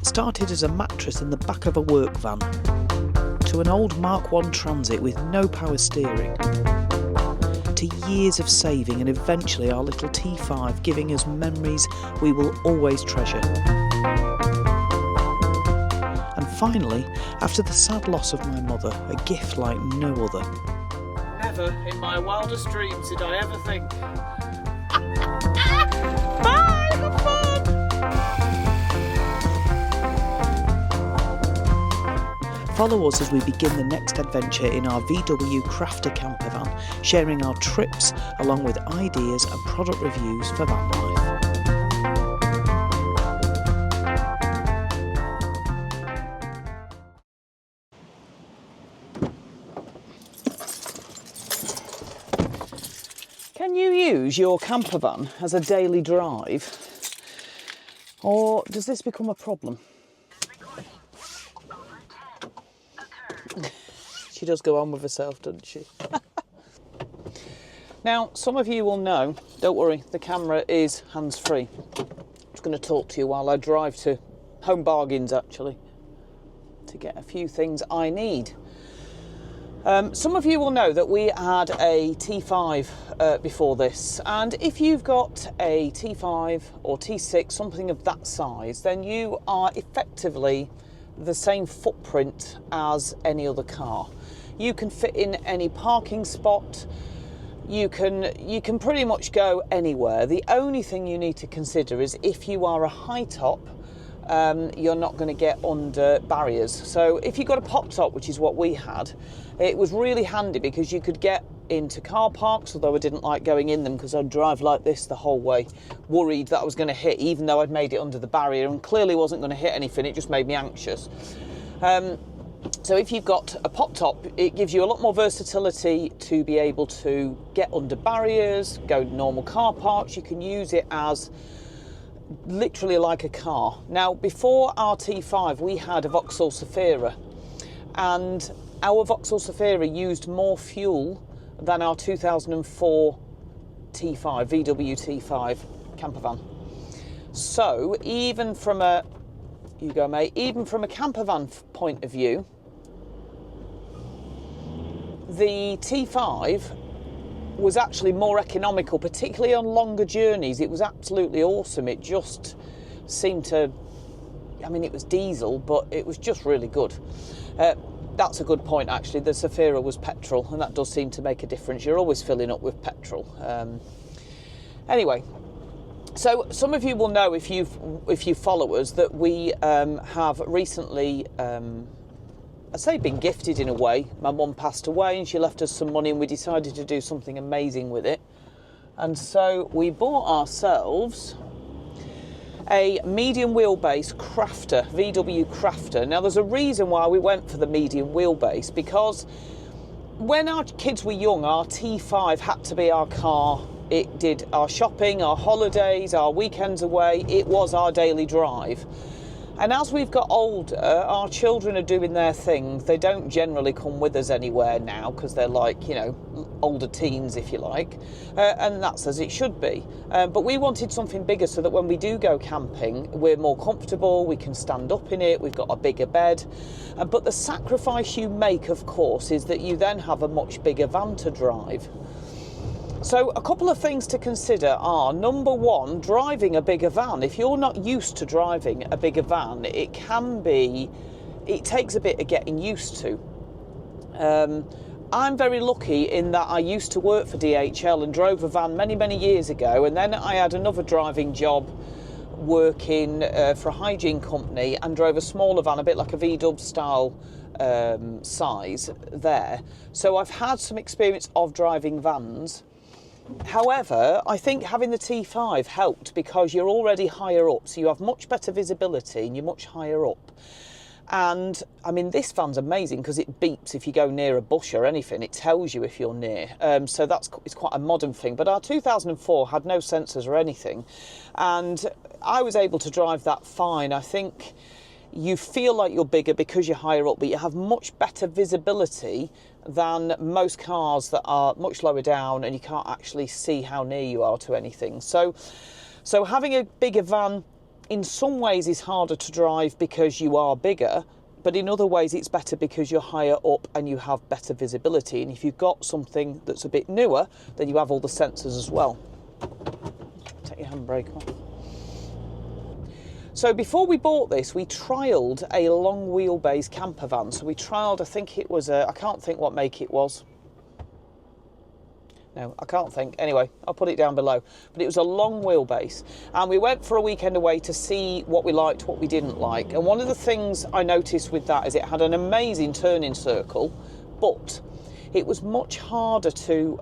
Started as a mattress in the back of a work van, to an old Mark I Transit with no power steering, to years of saving and eventually our little T5 giving us memories we will always treasure. And finally, after the sad loss of my mother, a gift like no other. Never in my wildest dreams did I ever think. Bye, have fun! Follow us as we begin the next adventure in our VW Crafter camper van, sharing our trips along with ideas and product reviews for van life. Can you use your camper van as a daily drive, or does this become a problem? She does go on with herself, doesn't she? Now, some of you will know, don't worry, the camera is hands-free. I'm just going to talk to you while I drive to Home Bargains, actually, to get a few things I need. Some of you will know that we had a T5 before this, and if you've got a T5 or T6, something of that size, then you are effectively the same footprint as any other car. You can fit in any parking spot, you can pretty much go anywhere. The only thing you need to consider is if you are a high top, you're not going to get under barriers. So if you've got a pop top, which is what we had, it was really handy because you could get into car parks, although I didn't like going in them because I'd drive like this the whole way, worried that I was going to hit, even though I'd made it under the barrier and clearly wasn't going to hit anything. It just made me anxious. So if you've got a pop top, it gives you a lot more versatility to be able to get under barriers, go to normal car parks. You can use it as literally like a car. Now, before our T5, we had a Vauxhall Zafira, and our Vauxhall Zafira used more fuel than our 2004 T5, VW T5 camper van. So even from a, you go mate, even from a camper van point of view, the T5 was actually more economical, particularly on longer journeys. It was absolutely awesome. It just seemed to, I mean, it was diesel, but it was just really good. That's a good point, actually. The Zafira was petrol, and that does seem to make a difference. You're always filling up with petrol. Anyway, so some of you will know, if you follow us, that we have recently, I say been gifted in a way. My mum passed away and she left us some money, and we decided to do something amazing with it. And so we bought ourselves a medium wheelbase Crafter, VW Crafter. Now there's a reason why we went for the medium wheelbase, because when our kids were young, our T5 had to be our car. It did our shopping, our holidays, our weekends away. It was our daily drive. And as we've got older, our children are doing their thing. They don't generally come with us anywhere now because they're like, you know, older teens, if you like. And that's as it should be. But we wanted something bigger so that when we do go camping, we're more comfortable, we can stand up in it, we've got a bigger bed. But the sacrifice you make, of course, is that you then have a much bigger van to drive. So a couple of things to consider are, number one, driving a bigger van. If you're not used to driving a bigger van, it takes a bit of getting used to. I'm very lucky in that I used to work for DHL and drove a van many, many years ago, and then I had another driving job working for a hygiene company and drove a smaller van, a bit like a VW style size there. So I've had some experience of driving vans. However, I think having the T5 helped because you're already higher up, so you have much better visibility and you're much higher up. And I mean, this van's amazing because it beeps if you go near a bush or anything. It tells you if you're near. So it's quite a modern thing. But our 2004 had no sensors or anything, and I was able to drive that fine. I think you feel like you're bigger because you're higher up, but you have much better visibility than most cars that are much lower down and you can't actually see how near you are to anything. So having a bigger van in some ways is harder to drive because you are bigger, but in other ways it's better because you're higher up and you have better visibility. And if you've got something that's a bit newer, then you have all the sensors as well. Take your handbrake off. So before we bought this, we trialled a long wheelbase camper van. So we trialled, I think it was I can't think what make it was. No, I can't think. Anyway, I'll put it down below. But it was a long wheelbase. And we went for a weekend away to see what we liked, what we didn't like. And one of the things I noticed with that is it had an amazing turning circle, but it was much harder to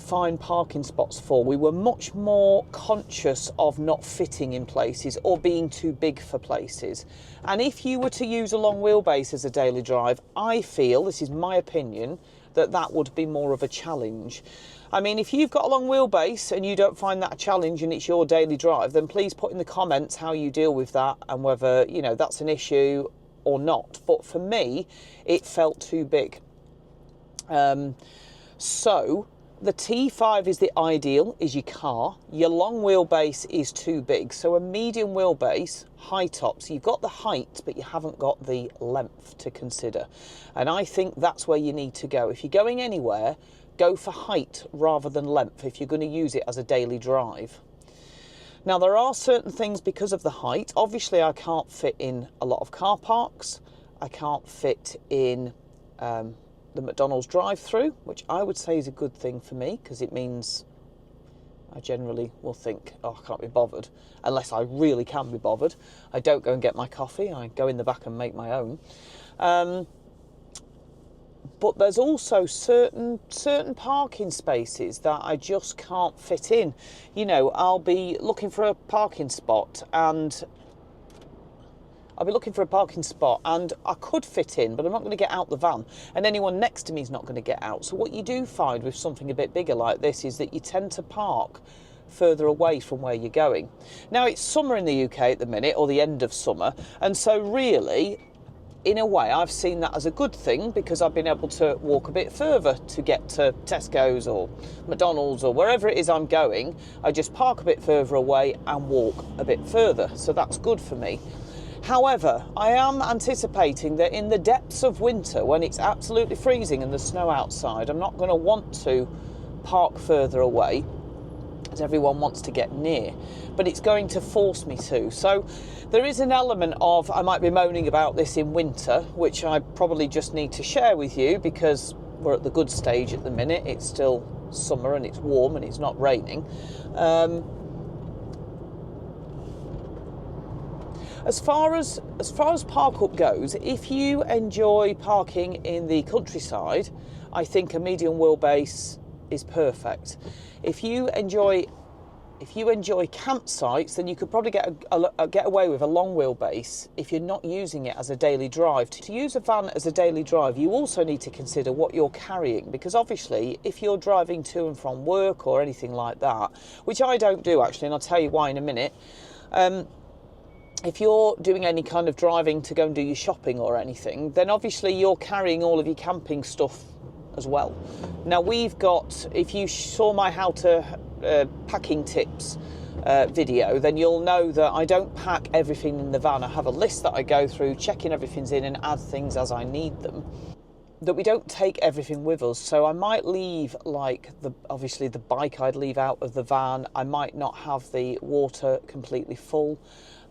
find parking spots for. We were much more conscious of not fitting in places or being too big for places. And if you were to use a long wheelbase as a daily drive, I feel, this is my opinion, that would be more of a challenge. I mean, if you've got a long wheelbase and you don't find that a challenge and it's your daily drive, then please put in the comments how you deal with that and whether, you know, that's an issue or not. But for me, it felt too big. So the T5 is the ideal, is your car. Your long wheelbase is too big. So a medium wheelbase, high top. So you've got the height, but you haven't got the length to consider. And I think that's where you need to go. If you're going anywhere, go for height rather than length if you're going to use it as a daily drive. Now, there are certain things because of the height. Obviously, I can't fit in a lot of car parks. I can't fit in the McDonald's drive-through, which I would say is a good thing for me because it means I generally will think, oh, I can't be bothered, unless I really can be bothered. I don't go and get my coffee, I go in the back and make my own. But there's also certain parking spaces that I just can't fit in. You know, I'll be looking for a parking spot and I could fit in, but I'm not going to get out the van, and anyone next to me is not going to get out. So what you do find with something a bit bigger like this is that you tend to park further away from where you're going. Now, it's summer in the UK at the minute, or the end of summer, and so really, in a way, I've seen that as a good thing because I've been able to walk a bit further to get to Tesco's or McDonald's or wherever it is I'm going. I just park a bit further away and walk a bit further, so that's good for me. However, I am anticipating that in the depths of winter, when it's absolutely freezing and there's snow outside, I'm not going to want to park further away, as everyone wants to get near, but it's going to force me to. So there is an element of, I might be moaning about this in winter, which I probably just need to share with you because we're at the good stage at the minute. It's still summer and it's warm and it's not raining. As far as park up goes, if you enjoy parking in the countryside, I think a medium wheelbase is perfect. If you enjoy campsites, then you could probably get away with a long wheelbase if you're not using it as a daily drive. To use a van as a daily drive, you also need to consider what you're carrying, because obviously if you're driving to and from work or anything like that, which I don't do actually, and I'll tell you why in a minute, if you're doing any kind of driving to go and do your shopping or anything, then obviously you're carrying all of your camping stuff as well. Now we've got, if you saw my how to packing tips video, then you'll know that I don't pack everything in the van. I have a list that I go through, checking everything's in and add things as I need them. That we don't take everything with us. So I might leave, like, obviously the bike I'd leave out of the van. I might not have the water completely full.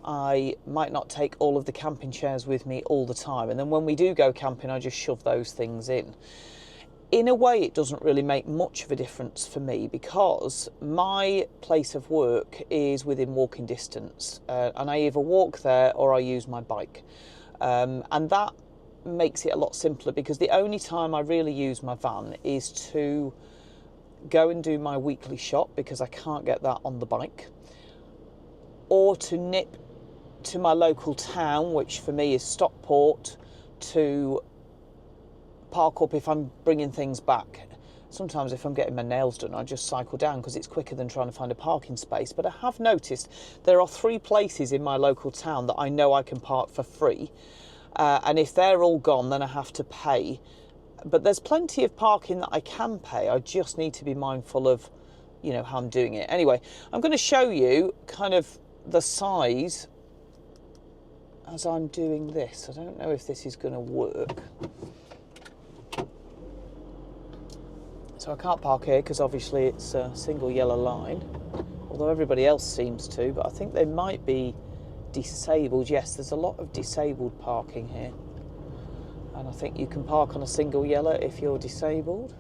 I might not take all of the camping chairs with me all the time. And then when we do go camping, I just shove those things in. In a way, it doesn't really make much of a difference for me because my place of work is within walking distance. And I either walk there or I use my bike. And that makes it a lot simpler because the only time I really use my van is to go and do my weekly shop because I can't get that on the bike, or to nip to my local town, which for me is Stockport, to park up if I'm bringing things back. Sometimes if I'm getting my nails done, I just cycle down because it's quicker than trying to find a parking space. But I have noticed there are 3 places in my local town that I know I can park for free. And if they're all gone, then I have to pay. But there's plenty of parking that I can pay. I just need to be mindful of, you know, how I'm doing it. Anyway, I'm going to show you kind of the size as I'm doing this. I don't know if this is going to work. So I can't park here because obviously it's a single yellow line, although everybody else seems to, but I think they might be disabled. Yes, there's a lot of disabled parking here. And I think you can park on a single yellow if you're disabled.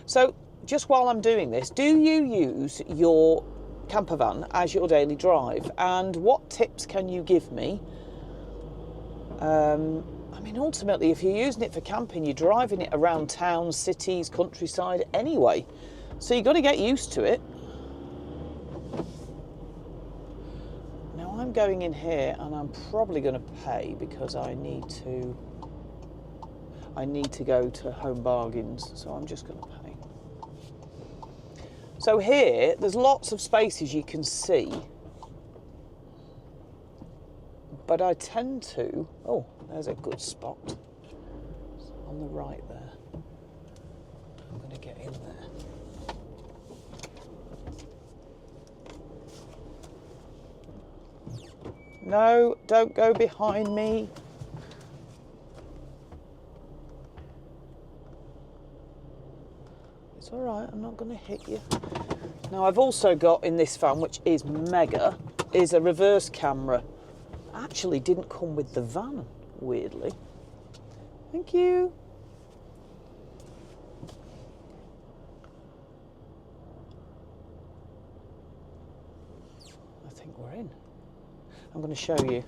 So just while I'm doing this, do you use your camper van as your daily drive? And what tips can you give me? I mean, ultimately, if you're using it for camping, you're driving it around towns, cities, countryside anyway. So you've got to get used to it. Now I'm going in here and I'm probably going to pay because I need to go to Home Bargains, so I'm just going to pay. So here, there's lots of spaces you can see, but I tend to, oh, there's a good spot. It's on the right there. I'm going to get in there. No, don't go behind me. It's all right, I'm not going to hit you. Now, I've also got in this van, which is mega, is a reverse camera. Actually didn't come with the van, weirdly. Thank you. I think we're in. I'm going to show you.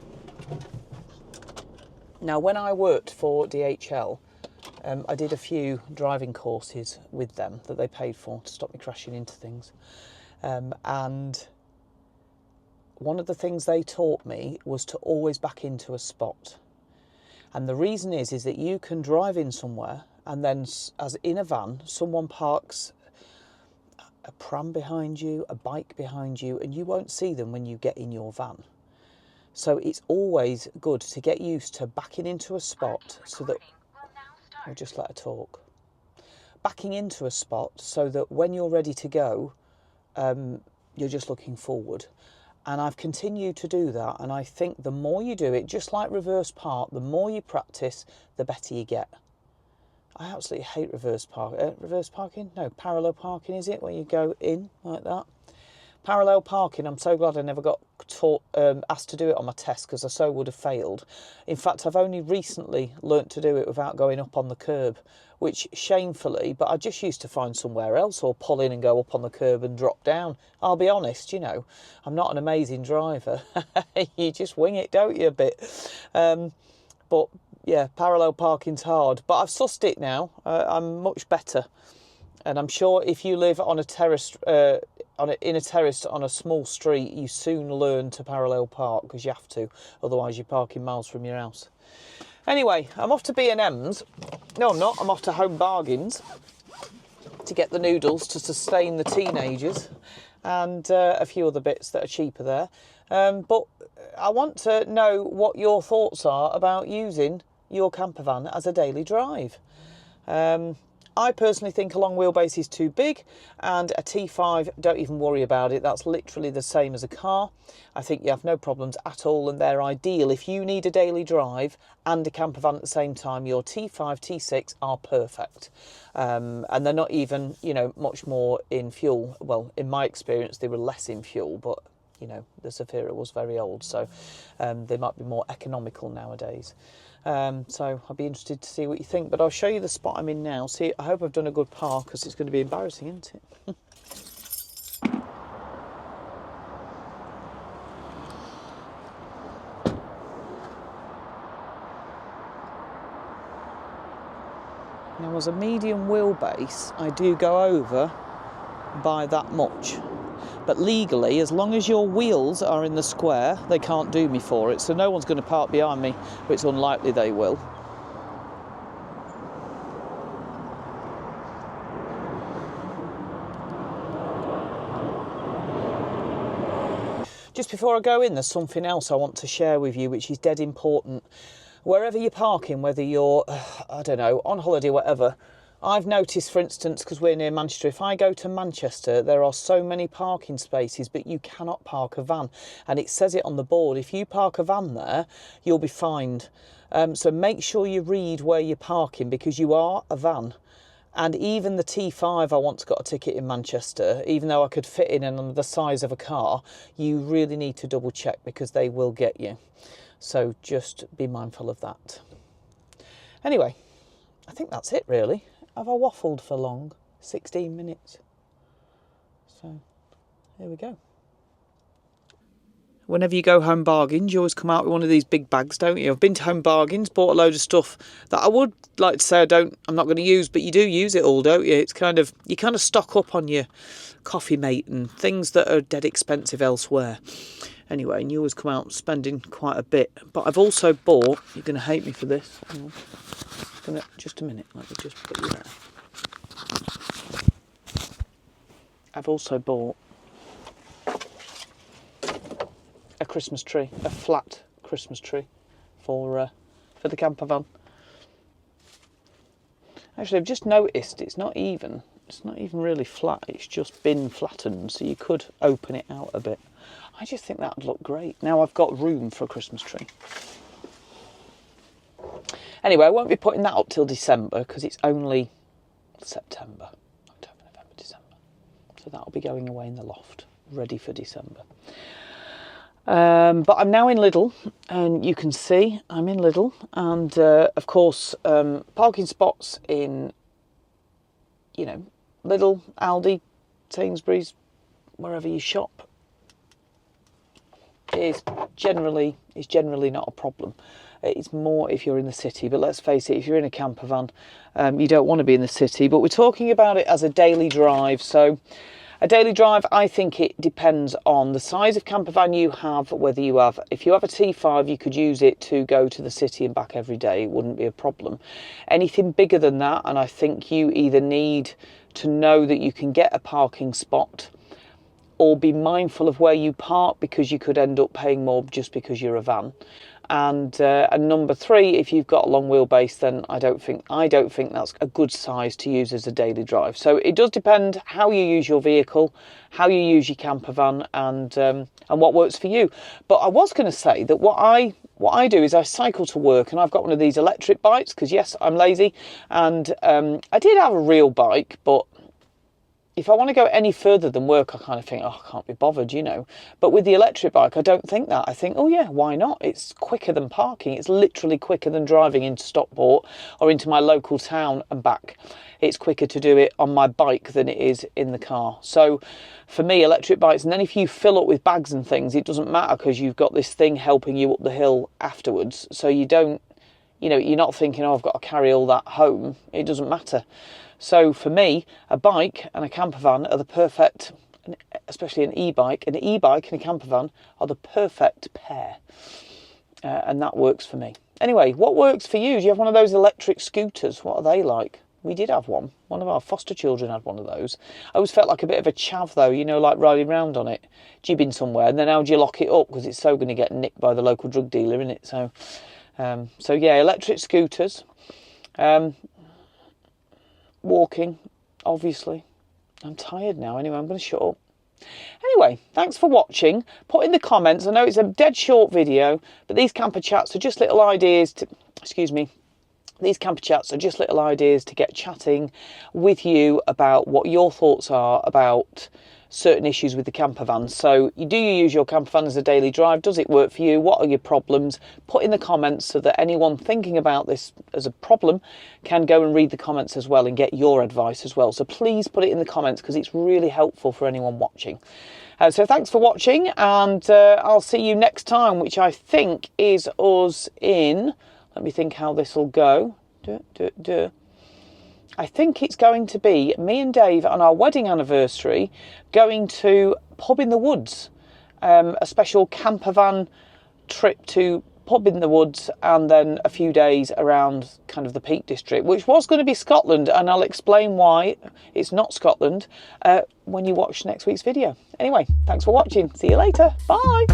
Now, when I worked for DHL, I did a few driving courses with them that they paid for to stop me crashing into things. And one of the things they taught me was to always back into a spot. And the reason is that you can drive in somewhere and then, as in a van, someone parks a pram behind you, a bike behind you, and you won't see them when you get in your van. So it's always good to get used to backing into a spot so that... I'll just let her talk. Backing into a spot so that when you're ready to go, you're just looking forward. And I've continued to do that, and I think the more you do it, just like reverse park, the more you practice, the better you get. I absolutely hate reverse parking? No, parallel parking, is it? Where you go in like that. Parallel parking, I'm so glad I never got asked to do it on my test, because I so would have failed. In fact, I've only recently learnt to do it without going up on the curb, which shamefully, but I just used to find somewhere else or pull in and go up on the curb and drop down. I'll be honest, you know, I'm not an amazing driver. You just wing it, don't you, a bit? But yeah, parallel parking's hard, but I've sussed it now. I'm much better. And I'm sure if you live on a terrace, in a terrace on a small street, you soon learn to parallel park, because you have to, otherwise you're parking miles from your house. Anyway, I'm off to B&M's. No, I'm not. I'm off to Home Bargains to get the noodles to sustain the teenagers and a few other bits that are cheaper there. But I want to know what your thoughts are about using your camper van as a daily drive. I personally think a long wheelbase is too big, and a T5, don't even worry about it. That's literally the same as a car. I think you have no problems at all, and they're ideal. If you need a daily drive and a camper van at the same time, your T5, T6 are perfect. And they're not even, you know, much more in fuel. Well, in my experience, they were less in fuel, but, you know, the Zafira was very old, so they might be more economical nowadays. So I'll be interested to see what you think, but I'll show you the spot I'm in now. See, I hope I've done a good park, because it's going to be embarrassing, isn't it? Now, as a medium wheelbase, I do go over by that much. But legally, as long as your wheels are in the square, they can't do me for it. So no one's going to park behind me, but it's unlikely they will. Just before I go in, there's something else I want to share with you, which is dead important. Wherever you're parking, whether you're, I don't know, on holiday or whatever, I've noticed, for instance, because we're near Manchester, if I go to Manchester, there are so many parking spaces, but you cannot park a van. And it says it on the board. If you park a van there, you'll be fined. So make sure you read where you're parking, because you are a van. And even the T5, I once got a ticket in Manchester, even though I could fit in and the size of a car, you really need to double check, because they will get you. So just be mindful of that. Anyway, I think that's it really. Have I waffled for long? 16 minutes. So, here we go. Whenever you go Home Bargains, you always come out with one of these big bags, don't you? I've been to Home Bargains, bought a load of stuff that I would like to say I'm not going to use, but you do use it all, don't you? It's kind of, you kind of stock up on your coffee mate and things that are dead expensive elsewhere. Anyway, and you always come out spending quite a bit. But I've also bought, you're going to hate me for this. Just a minute, let me just put you there. I've also bought a Christmas tree, a flat Christmas tree for the camper van. Actually, I've just noticed it's not even really flat. It's just been flattened, so you could open it out a bit. I just think that would look great. Now I've got room for a Christmas tree. Anyway, I won't be putting that up till December, because it's only September, October, November, December. So that'll be going away in the loft, ready for December. But I'm now in Lidl, and you can see I'm in Lidl, and of course parking spots in, you know, Lidl, Aldi, Sainsbury's, wherever you shop, is generally not a problem. It's more if you're in the city, but let's face it, if you're in a camper van, you don't want to be in the city. But we're talking about it as a daily drive. So a daily drive, I think it depends on the size of camper van you have, whether you have, if you have a T5, you could use it to go to the city and back every day. It wouldn't be a problem. Anything bigger than that, and I think you either need to know that you can get a parking spot, or be mindful of where you park, because you could end up paying more just because you're a van. And number three, if you've got a long wheelbase, then I don't think that's a good size to use as a daily drive. So it does depend how you use your vehicle, how you use your camper van, and what works for you. But I was going to say that what I do is I cycle to work, and I've got one of these electric bikes, because yes, I'm lazy, and I did have a real bike, but if I want to go any further than work, I kind of think, oh, I can't be bothered, you know. But with the electric bike, I don't think that. I think, oh yeah, why not? It's quicker than parking. It's literally quicker than driving into Stockport or into my local town and back. It's quicker to do it on my bike than it is in the car. So for me, electric bikes, and then if you fill up with bags and things, it doesn't matter, because you've got this thing helping you up the hill afterwards. So you don't, you know, you're not thinking, oh, I've got to carry all that home. It doesn't matter. So for me, a bike and a camper van are the perfect, especially an e-bike and a camper van are the perfect pair. And that works for me. Anyway, what works for you? Do you have one of those electric scooters? What are they like? We did have one. One of our foster children had one of those. I always felt like a bit of a chav though, you know, like riding around on it, jibbing somewhere. And then how do you lock it up? Because it's so going to get nicked by the local drug dealer, isn't it? So yeah, electric scooters. Walking, obviously. I'm tired now. Anyway, I'm going to shut up. Anyway, thanks for watching. Put in the comments. I know it's a dead short video, but these camper chats are just little ideas to... Excuse me. These camper chats are just little ideas to get chatting with you about what your thoughts are about certain issues with the camper van. So do you use your camper van as a daily drive? Does it work for you? What are your problems? Put in the comments so that anyone thinking about this as a problem can go and read the comments as well and get your advice as well. So please put it in the comments, because it's really helpful for anyone watching. So thanks for watching, and I'll see you next time, which I think is us in... Let me think how this will go. I think it's going to be me and Dave on our wedding anniversary going to Pub in the Woods, a special camper van trip to Pub in the Woods, and then a few days around kind of the Peak District, which was going to be Scotland, and I'll explain why it's not Scotland when you watch next week's video. Anyway, thanks for watching. See you later. Bye.